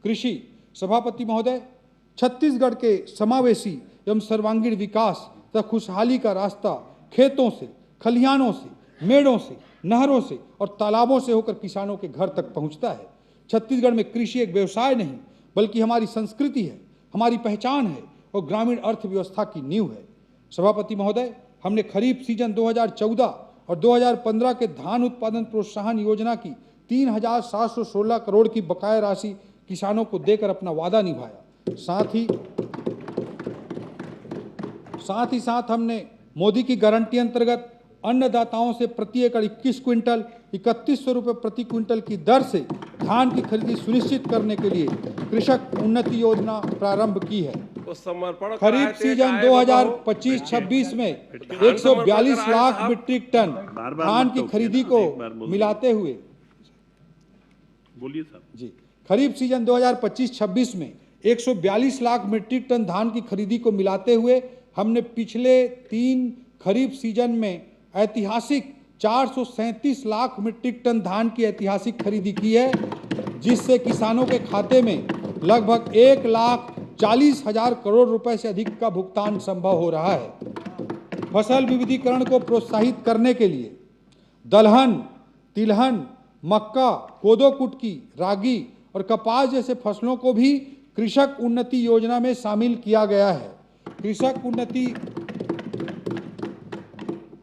कृषि सभापति महोदय, छत्तीसगढ़ के समावेशी एवं सर्वांगीण विकास तथा खुशहाली का रास्ता खेतों से, खलिहानों से, मेड़ों से, नहरों से और तालाबों से होकर किसानों के घर तक पहुंचता है। छत्तीसगढ़ में कृषि एक व्यवसाय नहीं बल्कि हमारी संस्कृति है, हमारी पहचान है और ग्रामीण अर्थव्यवस्था की नींव है। सभापति महोदय, हमने खरीफ सीजन 2014 और 2015 के धान उत्पादन प्रोत्साहन योजना की 3,716 करोड़ की बकाया राशि किसानों को देकर अपना वादा निभाया। साथ हमने मोदी की गारंटी अंतर्गत अन्नदाताओं से प्रति एकड़ 21 क्विंटल 3100 रुपये प्रति क्विंटल की दर से धान की खरीदी सुनिश्चित करने के लिए कृषक उन्नति योजना प्रारंभ की है। खरीफ सीजन 2025-26 में 142 लाख मीट्रिक टन धान की खरीदी को मिलाते हुए खरीफ सीजन 2025-26 में 142 लाख मीट्रिक टन धान की खरीदी को मिलाते हुए हमने पिछले 3 खरीफ सीजन में ऐतिहासिक 437 लाख मीट्रिक टन धान की ऐतिहासिक खरीदी की है, जिससे किसानों के खाते में लगभग 1,40,000 करोड़ रुपए से अधिक का भुगतान संभव हो रहा है। फसल विविधीकरण को प्रोत्साहित करने के लिए दलहन, तिलहन, मक्का, कोदो कुटकी, रागी और कपास जैसे फसलों को भी कृषक उन्नति योजना में शामिल किया गया है। कृषक उन्नति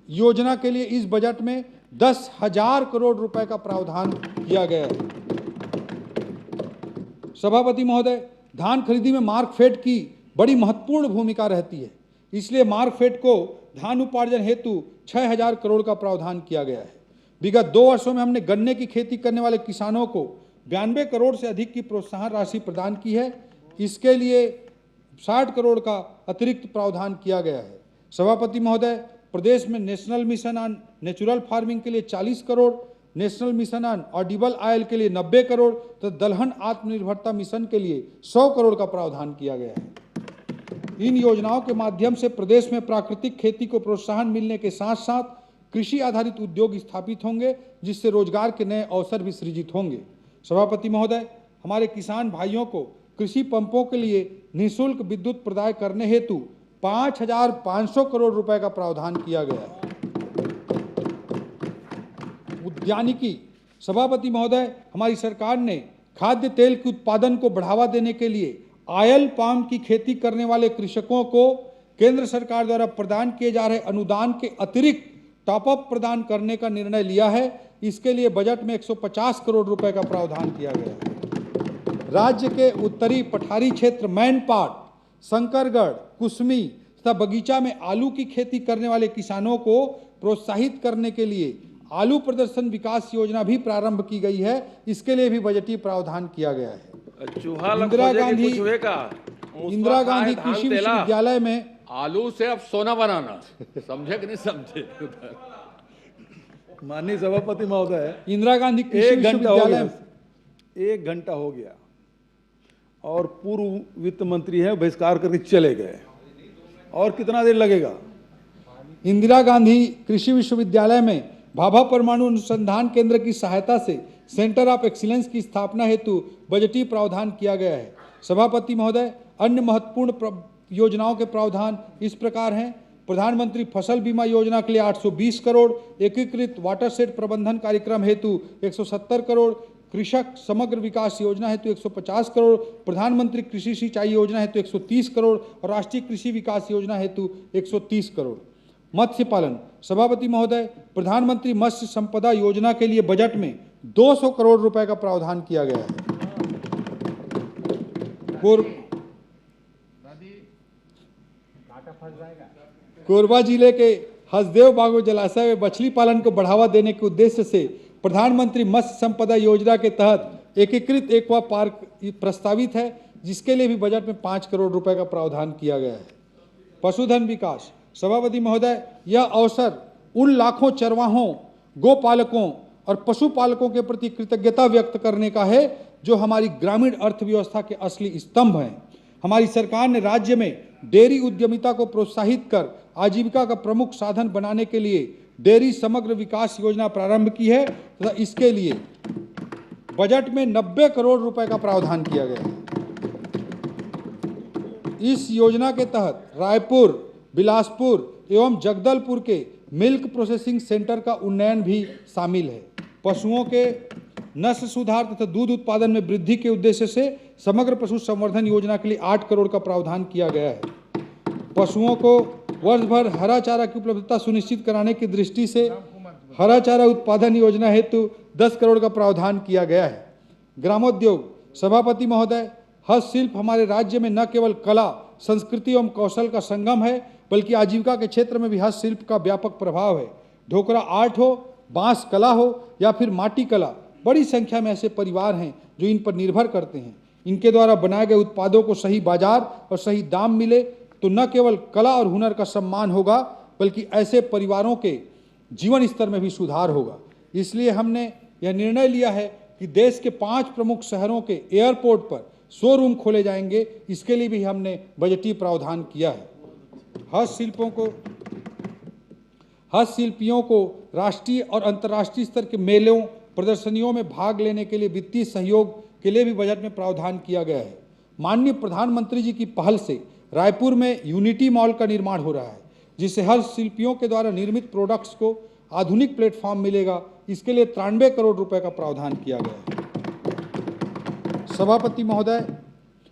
योजना के लिए इस बजट में 10,000 करोड़ रुपए का प्रावधान किया गया है। सभापति महोदय, धान खरीदी में मार्कफेड की बड़ी महत्वपूर्ण भूमिका रहती है, इसलिए मार्कफेड को धान उपार्जन हेतु 6,000 करोड़ का प्रावधान किया गया है। विगत 2 वर्षों में हमने गन्ने की खेती करने वाले किसानों को 92 करोड़ से अधिक की प्रोत्साहन राशि प्रदान की है। इसके लिए 60 करोड़ का अतिरिक्त प्रावधान किया गया है। सभापति महोदय, प्रदेश में national mission on natural farming के लिए 40 crore, national mission on Audible oil के लिए 90 करोड़ तो दलहन आत्मनिर्भरता मिशन के लिए 100 करोड़ का प्रावधान किया गया है। इन योजनाओं के माध्यम से प्रदेश में प्राकृतिक खेती को प्रोत्साहन मिलने के साथ साथ कृषि आधारित उद्योग स्थापित होंगे, जिससे रोजगार के नए अवसर भी सृजित होंगे। सभापति महोदय, हमारे किसान भाइयों को कृषि पंपों के लिए निःशुल्क विद्युत प्रदाय करने हेतु 5,500 करोड़ रुपए का प्रावधान किया गया है। उद्यानिकी सभापति महोदय, हमारी सरकार ने खाद्य तेल के उत्पादन को बढ़ावा देने के लिए ऑयल पाम की खेती करने वाले कृषकों को केंद्र सरकार द्वारा प्रदान किए जा रहे अनुदान के अतिरिक्त टॉपअप प्रदान करने का निर्णय लिया है। इसके लिए बजट में 150 करोड़ रुपए का प्रावधान किया गया है। राज्य के उत्तरी पठारी क्षेत्र मैनपाट, शंकरगढ़, कुसमी तथा बगीचा में आलू की खेती करने वाले किसानों को प्रोत्साहित करने के लिए आलू प्रदर्शन विकास योजना भी प्रारंभ की गई है। इसके लिए भी बजटीय प्रावधान किया गया है। इंदिरा गांधी कृषि विश्वविद्यालय में आलू से अब सोना बनाना, समझे कि नहीं समझे? माननीय सभापति महोदय, इंदिरा गांधी कृषि विश्वविद्यालय 1 घंटा हो गया और पूर्व वित्त मंत्री हैं बहिष्कार करके चले गए, और कितना देर लगेगा? इंदिरा गांधी कृषि विश्वविद्यालय में भाभा परमाणु अनुसंधान केंद्र की सहायता से सेंटर ऑफ एक्सीलेंस की स्थापना हेतु बजटीय प्रावधान किया गया है। सभापति महोदय, अन्य महत्वपूर्ण योजनाओं के प्रावधान इस प्रकार हैं। प्रधानमंत्री फसल बीमा योजना के लिए 820 करोड़, एकीकृत वाटरशेड प्रबंधन कार्यक्रम हेतु 170 करोड़, कृषक समग्र विकास योजना हेतु 150 करोड़, प्रधानमंत्री कृषि सिंचाई योजना हेतु 130 करोड़ और राष्ट्रीय कृषि विकास योजना हेतु 130 करोड़। मत्स्य पालन सभापति महोदय, प्रधानमंत्री मत्स्य संपदा योजना के लिए बजट में 200 करोड़ रुपए का प्रावधान किया गया है। कोरबा जिले के हसदेव बागो जलाशय में मछली पालन को बढ़ावा देने के उद्देश्य से प्रधानमंत्री मत्स्य संपदा योजना के तहत एकीकृत एक्वा पार्क प्रस्तावित है, जिसके लिए भी बजट में 5 करोड़ रुपए का प्रावधान किया गया है। पशुधन विकास सभापति महोदय, यह अवसर उन लाखों चरवाहों, गोपालकों और पशुपालकों के प्रति कृतज्ञता व्यक्त करने का है जो हमारी ग्रामीण अर्थव्यवस्था के असली स्तंभ हैं। हमारी सरकार ने राज्य में डेयरी उद्यमिता को प्रोत्साहित कर आजीविका का प्रमुख साधन बनाने के लिए डेयरी समग्र विकास योजना प्रारंभ की है तथा इसके लिए बजट में 90 करोड़ रुपए का प्रावधान किया गया है। इस योजना के तहत रायपुर, बिलासपुर एवं जगदलपुर के मिल्क प्रोसेसिंग सेंटर का उन्नयन भी शामिल है। पशुओं के नस्ल सुधार तथा दूध उत्पादन में वृद्धि के उद्देश्य से समग्र पशु संवर्धन योजना के लिए 8 करोड़ का प्रावधान किया गया है। पशुओं को वर्ष भर हरा चारा की उपलब्धता सुनिश्चित कराने की दृष्टि से हरा चारा उत्पादन योजना हेतु 10 करोड़ का प्रावधान किया गया है। ग्रामोद्योग सभापति महोदय, हस्तशिल्प हमारे राज्य में न केवल कला, संस्कृति एवं कौशल का संगम है, बल्कि आजीविका के क्षेत्र में भी हस्तशिल्प का व्यापक प्रभाव है। ढोकरा आर्ट हो, बांस कला हो या फिर माटी कला, बड़ी संख्या में ऐसे परिवार हैं जो इन पर निर्भर करते हैं। इनके द्वारा बनाए गए उत्पादों को सही बाजार और सही दाम मिले तो न केवल कला और हुनर का सम्मान होगा, बल्कि ऐसे परिवारों के जीवन स्तर में भी सुधार होगा। इसलिए हमने यह निर्णय लिया है कि देश के 5 प्रमुख शहरों के एयरपोर्ट पर शोरूम खोले जाएंगे। इसके लिए भी हमने बजटीय प्रावधान किया है। हस्तशिल्पियों को राष्ट्रीय और अंतर्राष्ट्रीय स्तर के मेलों, प्रदर्शनियों में भाग लेने के लिए वित्तीय सहयोग के लिए भी बजट में प्रावधान किया गया है। माननीय प्रधानमंत्री जी की पहल से रायपुर में यूनिटी मॉल का निर्माण हो रहा है, जिससे हस्तशिल्पियों के द्वारा निर्मित प्रोडक्ट्स को आधुनिक प्लेटफॉर्म मिलेगा। इसके लिए 93 करोड़ रुपए का प्रावधान किया गया है। सभापति महोदय,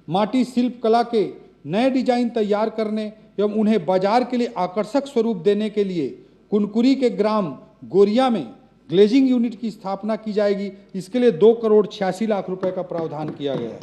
माटी शिल्प कला के नए डिजाइन तैयार करने एवं उन्हें बाजार के लिए आकर्षक स्वरूप देने के लिए कुनकुरी के ग्राम गोरिया में ग्लेजिंग यूनिट की स्थापना की जाएगी। इसके लिए 2 करोड़ 86 लाख रुपए का प्रावधान किया गया है।